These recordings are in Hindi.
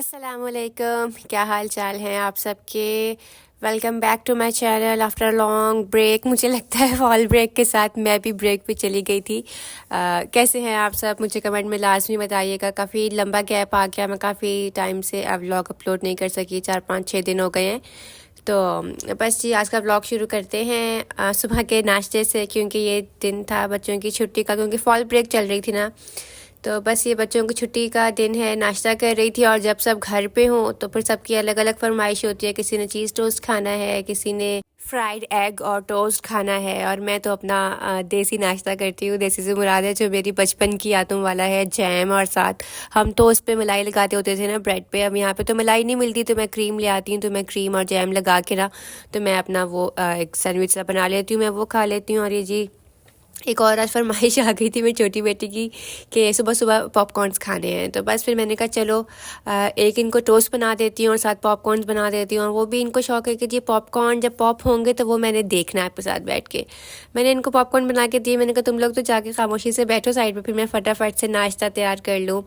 अस्सलामुअलैकुम, क्या हाल चाल हैं आप सबके। Welcome back to my channel after long break. मुझे लगता है फॉल ब्रेक के साथ मैं भी ब्रेक पे चली गई थी। कैसे हैं आप सब, मुझे कमेंट में लाजमी बताइएगा। काफ़ी लंबा गैप आ गया, मैं काफ़ी टाइम से व्लॉग अपलोड नहीं कर सकी, 4-5-6 दिन हो गए हैं। तो बस जी आज का व्लॉग शुरू करते हैं सुबह के नाश्ते से, क्योंकि ये दिन था बच्चों की छुट्टी का, क्योंकि फॉल ब्रेक चल रही थी ना। तो बस ये बच्चों की छुट्टी का दिन है, नाश्ता कर रही थी। और जब सब घर पे हों तो फिर सबकी अलग अलग फरमाइश होती है। किसी ने चीज़ टोस्ट खाना है, किसी ने फ्राइड एग और टोस्ट खाना है, और मैं तो अपना देसी नाश्ता करती हूँ। देसी से मुराद है जो मेरी बचपन की यादों वाला है, जैम। और साथ हम तो उस पर मलाई लगाते होते थे ना ब्रेड पे। अब यहाँ पे तो मलाई नहीं मिलती, तो मैं क्रीम ले आती हूँ। तो मैं क्रीम और जैम लगा के ना, तो मैं अपना वो एक सैंडविच सा बना लेती हूँ, मैं वो खा लेती हूँ। और ये जी एक और आज फरमाइश आ गई थी मेरी छोटी बेटी की कि सुबह सुबह पॉपकॉर्न्स खाने हैं। तो बस फिर मैंने कहा चलो एक इनको टोस्ट बना देती हूँ और साथ पॉपकॉर्न्स बना देती हूँ। और वो भी इनको शौक है कि जी पॉपकॉर्न जब पॉप होंगे तो वो मैंने देखना है आपके साथ बैठ के। मैंने इनको पॉपकॉर्न बना के दिए, मैंने कहा तुम लोग तो जाके खामोशी से बैठो साइड पर, फिर मैं फटाफट से नाश्ता तैयार कर लूँ।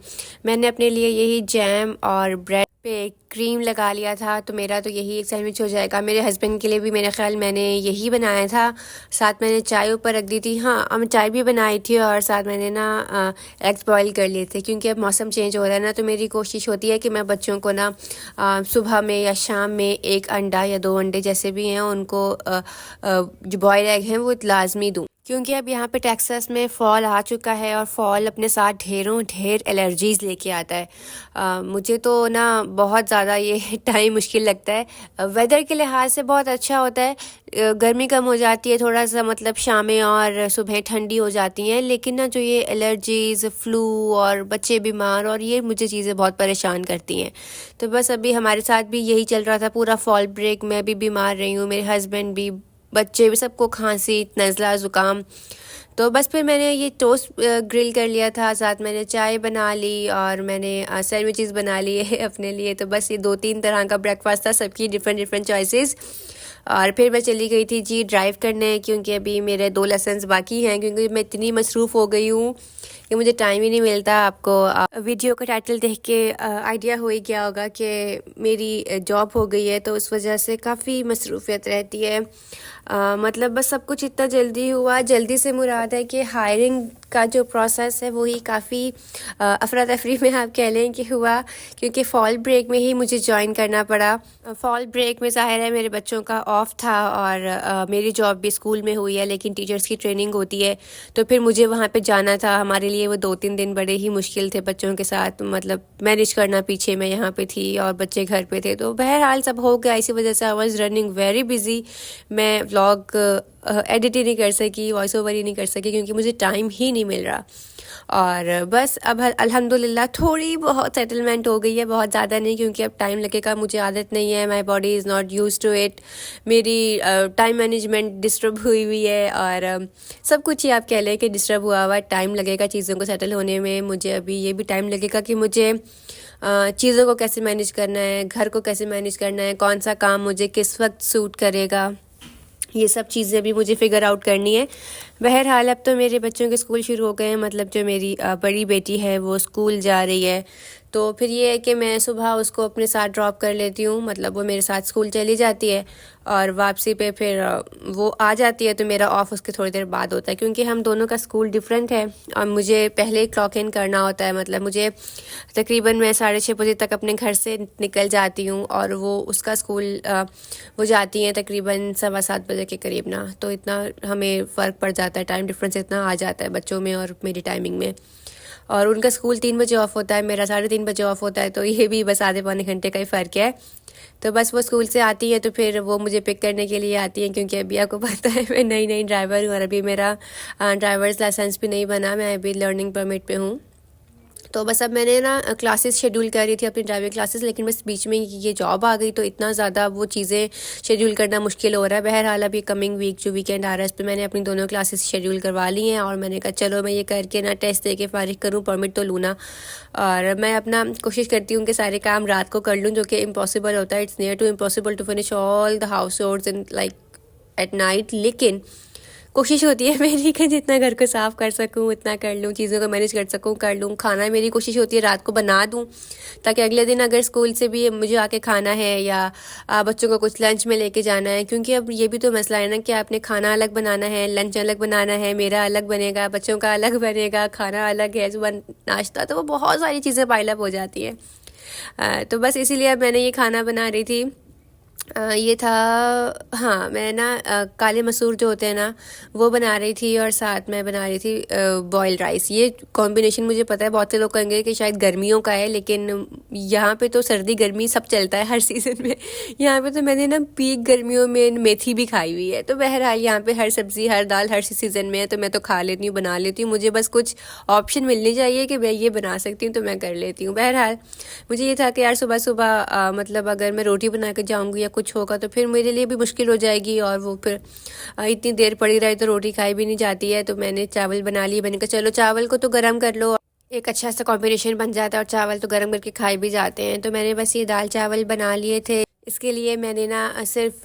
मैंने अपने लिए यही जैम और ब्रेड पे क्रीम लगा लिया था, तो मेरा तो यही एक सैंडविच हो जाएगा। मेरे हस्बैंड के लिए भी मेरा ख्याल मैंने यही बनाया था। साथ मैंने चाय ऊपर रख दी थी, हाँ मैं चाय भी बनाई थी। और साथ मैंने ना एग्स बॉईल कर लिए थे, क्योंकि अब मौसम चेंज हो रहा है ना। तो मेरी कोशिश होती है कि मैं बच्चों को ना सुबह में या शाम में एक अंडा या 2 अंडे जैसे भी हैं उनको जो बॉयल एग हैं वो लाजमी दूँ। क्योंकि अब यहाँ पे टेक्सास में फॉल आ चुका है, और फॉल अपने साथ ढेरों ढेर एलर्जीज़ लेके आता है। मुझे तो ना बहुत ज़्यादा ये टाइम मुश्किल लगता है। वेदर के लिहाज से बहुत अच्छा होता है, गर्मी कम हो जाती है थोड़ा सा, मतलब शामें और सुबह ठंडी हो जाती हैं। लेकिन ना जो ये एलर्जीज़, फ्लू और बच्चे बीमार, और ये मुझे चीज़ें बहुत परेशान करती हैं। तो बस अभी हमारे साथ भी यही चल रहा था पूरा फॉल ब्रेक। मैं भी बीमार रही हूँ, मेरे हस्बैंड भी, बच्चे भी, सबको खांसी, नज़ला, ज़ुकाम। तो बस फिर मैंने ये टोस्ट ग्रिल कर लिया था, साथ मैंने चाय बना ली और मैंने सैंडविचेस बना लिए अपने लिए। तो बस ये 2-3 तरह का ब्रेकफास्ट था, सबकी डिफरेंट डिफरेंट चॉइसेस। और फिर मैं चली गई थी जी ड्राइव करने, क्योंकि अभी मेरे 2 लेसन्स बाकी हैं, क्योंकि मैं इतनी मसरूफ़ हो गई हूँ कि मुझे टाइम ही नहीं मिलता। आपको वीडियो का टाइटल देख के आइडिया हो ही गया होगा कि मेरी जॉब हो गई है, तो उस वजह से काफ़ी मसरूफियत रहती है। मतलब बस सब कुछ इतना जल्दी हुआ। जल्दी से मुराद है कि हायरिंग का जो प्रोसेस है वही काफ़ी अफरा तफरी में आप कह लें कि हुआ, क्योंकि फ़ॉल ब्रेक में ही मुझे ज्वाइन करना पड़ा। फ़ॉल ब्रेक में ज़ाहिर है मेरे बच्चों का ऑफ था, और मेरी जॉब भी स्कूल में हुई है, लेकिन टीचर्स की ट्रेनिंग होती है, तो फिर मुझे वहाँ पे जाना था। हमारे लिए वो 2-3 दिन बड़े ही मुश्किल थे बच्चों के साथ, मतलब मैनेज करना। पीछे मैं यहाँ पे थी और बच्चे घर पे थे, तो बहरहाल सब हो गया। इसी वजह से I was running very busy. मैं व्लॉग एडिट ही नहीं कर सकी, वॉइस ओवर ही नहीं कर सकी, क्योंकि मुझे टाइम ही नहीं मिल रहा। और बस अब अल्हम्दुलिल्लाह थोड़ी बहुत सेटलमेंट हो गई है, बहुत ज़्यादा नहीं, क्योंकि अब टाइम लगेगा। मुझे आदत नहीं है, my body is not use to it. मेरी टाइम मैनेजमेंट डिस्टर्ब हुई हुई है, और सब कुछ ही आप कह लें कि डिस्टर्ब हुआ हुआ। टाइम लगेगा चीज़ों को सेटल होने में। मुझे अभी ये भी टाइम लगेगा कि मुझे चीज़ों को कैसे मैनेज करना है, घर को कैसे मैनेज करना है, कौन सा काम मुझे किस वक्त सूट करेगा, ये सब चीज़ें भी मुझे फिगर आउट करनी है। बहरहाल अब तो मेरे बच्चों के स्कूल शुरू हो गए हैं, मतलब जो मेरी बड़ी बेटी है वो स्कूल जा रही है। तो फिर ये है कि मैं सुबह उसको अपने साथ ड्रॉप कर लेती हूँ, मतलब वो मेरे साथ स्कूल चली जाती है, और वापसी पे फिर वो आ जाती है। तो मेरा ऑफ उसके थोड़ी देर बाद होता है, क्योंकि हम दोनों का स्कूल डिफरेंट है, और मुझे पहले क्लॉक इन करना होता है। मतलब मुझे तकरीबन मैं 6:30 बजे तक अपने घर से निकल जाती हूँ, और वो उसका स्कूल वो जाती हैं तकरीबन 7:15 बजे के करीब ना। तो इतना हमें फ़र्क पड़ जाता है, टाइम डिफरेंस इतना आ जाता है बच्चों में और मेरी टाइमिंग में। और उनका स्कूल 3 बजे ऑफ होता है, मेरा 3:30 बजे ऑफ होता है, तो ये भी बस आधे पौने घंटे का ही फ़र्क है। तो बस वो स्कूल से आती है तो फिर वो मुझे पिक करने के लिए आती हैं, क्योंकि अभी आपको पता है मैं नई नई ड्राइवर हूँ, और अभी मेरा ड्राइवर्स लाइसेंस भी नहीं बना, मैं अभी लर्निंग परमिट पे हूँ। तो बस अब मैंने ना क्लासेस शेड्यूल कर रही थी अपनी ड्राइविंग क्लासेस, लेकिन बस बीच में ये जॉब आ गई, तो इतना ज़्यादा वो चीज़ें शेड्यूल करना मुश्किल हो रहा है। बहरहाल अभी कमिंग वीक जो वीकेंड आ रहा है, इस पर मैंने अपनी दोनों क्लासेस शेड्यूल करवा ली हैं, और मैंने कहा चलो मैं ये करके ना टेस्ट दे के फारिग करूँ, परमिट तो लूँ ना। और मैं अपना कोशिश करती हूँ कि सारे काम रात को कर लूँ, जो कि इम्पॉसिबल होता है। It's near to impossible to finish all the households in like at night. लेकिन कोशिश होती है मेरी कि जितना घर को साफ़ कर सकूं उतना कर लूं, चीज़ों को मैनेज कर सकूं कर लूं। खाना मेरी कोशिश होती है रात को बना दूं ताकि अगले दिन अगर स्कूल से भी मुझे आके खाना है या बच्चों को कुछ लंच में लेके जाना है, क्योंकि अब ये भी तो मसला है ना कि आपने खाना अलग बनाना है, लंच अलग बनाना है, मेरा अलग बनेगा, बच्चों का अलग बनेगा, खाना अलग है, सुबह नाश्ता, तो वो बहुत सारी चीज़ें पाइल अप हो जाती हैं। तो बस इसीलिए अब मैंने ये खाना बना रही थी। ये था, हाँ, मैं ना काले मसूर जो होते हैं ना वो बना रही थी और साथ में बना रही थी बॉइल्ड राइस। ये कॉम्बिनेशन मुझे पता है बहुत से लोग कहेंगे कि शायद गर्मियों का है, लेकिन यहाँ पे तो सर्दी गर्मी सब चलता है हर सीज़न में। यहाँ पे तो मैंने ना पीक गर्मियों में मेथी भी खाई हुई है। तो बहरहाल यहाँ पे हर सब्ज़ी हर दाल हर सीज़न में है, तो मैं तो खा लेती हूँ, बना लेती हूँ। मुझे बस कुछ ऑप्शन मिलनी चाहिए कि मैं ये बना सकती हूँ तो मैं कर लेती हूँ। बहरहाल मुझे ये था कि यार सुबह सुबह मतलब अगर मैं रोटी बना के जाऊँगी या कुछ होगा तो फिर मेरे लिए भी मुश्किल हो जाएगी, और वो फिर इतनी देर पड़ी रही तो रोटी खाई भी नहीं जाती है। तो मैंने चावल बना लिए, मैंने कहा चलो चावल को तो गर्म कर लो, एक अच्छा सा कॉम्बिनेशन बन जाता है और चावल तो गर्म करके खाए भी जाते हैं। तो मैंने बस ये दाल चावल बना लिए थे। इसके लिए मैंने ना सिर्फ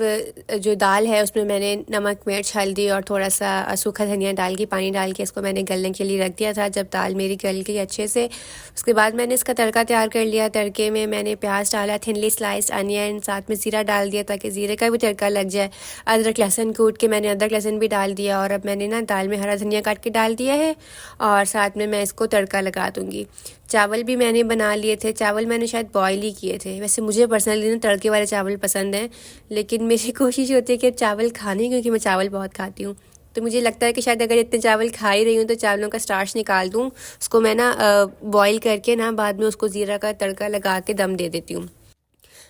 जो दाल है उसमें मैंने नमक मिर्च हल्दी और थोड़ा सा सूखा धनिया डाल के पानी डाल के इसको मैंने गलने के लिए रख दिया था। जब दाल मेरी गल गई अच्छे से, उसके बाद मैंने इसका तड़का तैयार कर लिया। तड़के में मैंने प्याज डाला, थिनली स्लाइस्ड अनियन, साथ में ज़ीरा डाल दिया ताकि ज़ीरे का भी तड़का लग जाए। अदरक लहसुन कूट के मैंने अदरक लहसुन भी डाल दिया, और अब मैंने ना दाल में हरा धनिया काट के डाल दिया है और साथ में मैं इसको तड़का लगा दूँगी। चावल भी मैंने बना लिए थे, चावल मैंने शायद बॉयल ही किए थे। वैसे मुझे पर्सनली ना तड़के वाले चावल पसंद हैं, लेकिन मेरी कोशिश होती है कि चावल खाने, क्योंकि मैं चावल बहुत खाती हूँ, तो मुझे लगता है कि शायद अगर इतने चावल खा ही रही हूँ तो चावलों का स्टार्च निकाल दूँ, उसको मैं ना बॉयल करके ना बाद में उसको ज़ीरा का तड़का लगा के दम दे देती हूँ।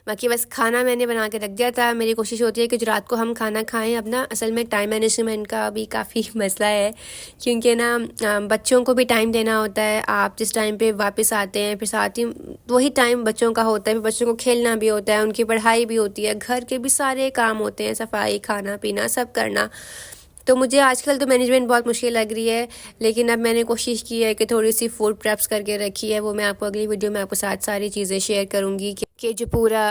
बाकी बस खाना मैंने बना के रख दिया था। मेरी कोशिश होती है कि जो रात को हम खाना खाएं। अब ना असल में टाइम मैनेजमेंट का भी काफ़ी मसला है, क्योंकि ना बच्चों को भी टाइम देना होता है। आप जिस टाइम पे वापस आते हैं फिर साथ ही वही टाइम बच्चों का होता है, फिर बच्चों को खेलना भी होता है, उनकी पढ़ाई भी होती है, घर के भी सारे काम होते हैं, सफाई खाना पीना सब करना। तो मुझे आजकल तो मैनेजमेंट बहुत मुश्किल लग रही है, लेकिन अब मैंने कोशिश की है कि थोड़ी सी फूड प्रेप्स करके रखी है। वो मैं आपको अगली वीडियो में आपको साथ सारी चीज़ें शेयर करूँगी कि जो पूरा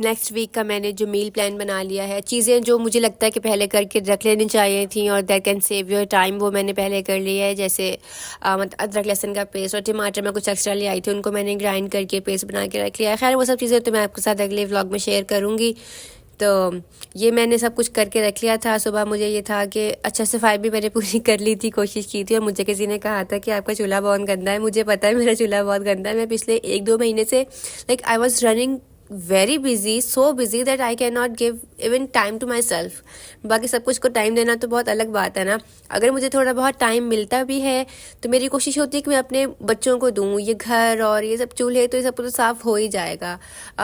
नेक्स्ट वीक का मैंने जो मील प्लान बना लिया है, चीज़ें जो मुझे लगता है कि पहले करके रख लेनी चाहिए थी और that can save your time, वो मैंने पहले कर लिया है। जैसे मतलब अदरक लहसुन का पेस्ट और टमाटर मैं कुछ एक्स्ट्रा ले आई थी, उनको मैंने ग्राइंड करके पेस्ट बना के रख लिया है। खैर वो सब चीज़ें तो मैं आपके साथ अगले व्लॉग में शेयर करूँगी। तो ये मैंने सब कुछ करके रख लिया था। सुबह मुझे ये था कि अच्छा सफाई भी मैंने पूरी कर ली थी, कोशिश की थी। और मुझे किसी ने कहा था कि आपका चूल्हा बहुत गंदा है। मुझे पता है मेरा चूल्हा बहुत गंदा है। मैं पिछले 1-2 महीने से I was running very busy, so busy that I can not give even time to myself. बाकी सब कुछ को टाइम देना तो बहुत अलग बात है ना। अगर मुझे थोड़ा बहुत टाइम मिलता भी है तो मेरी कोशिश होती है कि मैं अपने बच्चों को दूँ। ये घर और ये सब चूल्हे तो ये सब तो साफ़ हो ही जाएगा।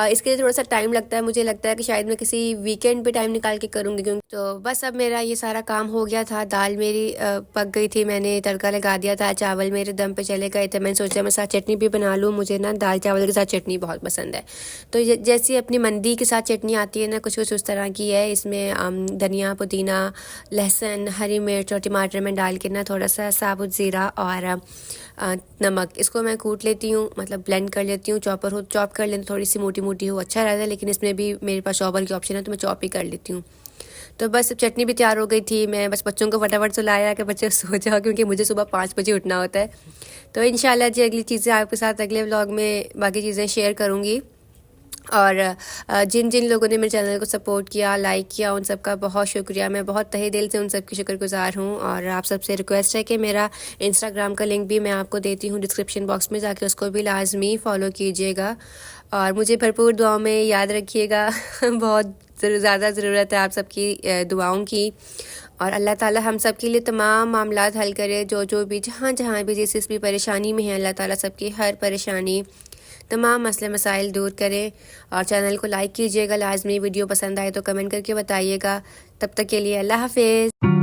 इसके लिए थोड़ा सा टाइम लगता है। मुझे लगता है कि शायद मैं किसी वीकेंड पे टाइम निकाल के करूँगी, क्योंकि तो बस अब मेरा ये सारा काम हो गया था। दाल मेरी पक गई थी, मैंने तड़का लगा दिया था, चावल मेरे दम पे चले गए थे। मैंने सोचा मैं साथ चटनी भी बना लूँ, मुझे ना दाल चावल के साथ चटनी बहुत पसंद है। तो जैसी अपनी मंदी के साथ चटनी आती है ना, कुछ कुछ उस तरह की है। इसमें धनिया पुदीना लहसुन हरी मिर्च और टमाटर में डाल के ना थोड़ा सा साबुत ज़ीरा और नमक, इसको मैं कूट लेती हूँ, मतलब ब्लेंड कर लेती हूँ। चॉपर हो चॉप कर लेती हूँ, थोड़ी सी मोटी मोटी हो अच्छा रहता है, लेकिन इसमें भी मेरे पास चॉपर की ऑप्शन है तो मैं चॉप ही कर लेती हूँ। तो बस चटनी भी तैयार हो गई थी। मैं बस बच्चों को फटाफट सुलाया कि बच्चे सो जाओ, क्योंकि मुझे सुबह 5 बजे उठना होता है। तो इंशाल्लाह जी अगली चीज़ें आपके साथ अगले व्लॉग में बाकी चीज़ें शेयर करूँगी। और जिन जिन लोगों ने मेरे चैनल को सपोर्ट किया, लाइक किया, उन सब का बहुत शुक्रिया। मैं बहुत तहे दिल से उन सब की शुक्रगुजार हूँ। और आप सबसे रिक्वेस्ट है कि मेरा इंस्टाग्राम का लिंक भी मैं आपको देती हूँ डिस्क्रिप्शन बॉक्स में, जाके उसको भी लाजमी फॉलो कीजिएगा और मुझे भरपूर दुआओं में याद रखिएगा। बहुत ज़्यादा ज़रूरत है आप सबकी दुआओं की। और अल्लाह ताला हम सब के लिए तमाम मामलात हल करे, जो भी जहाँ जहाँ भी जिस भी परेशानी में है, अल्लाह ताला सबकी हर परेशानी तमाम मसले मसाइल दूर करें। और चैनल को लाइक कीजिएगा लाजमी, वीडियो पसंद आए तो कमेंट करके बताइएगा। तब तक के लिए अल्लाह हाफिज़।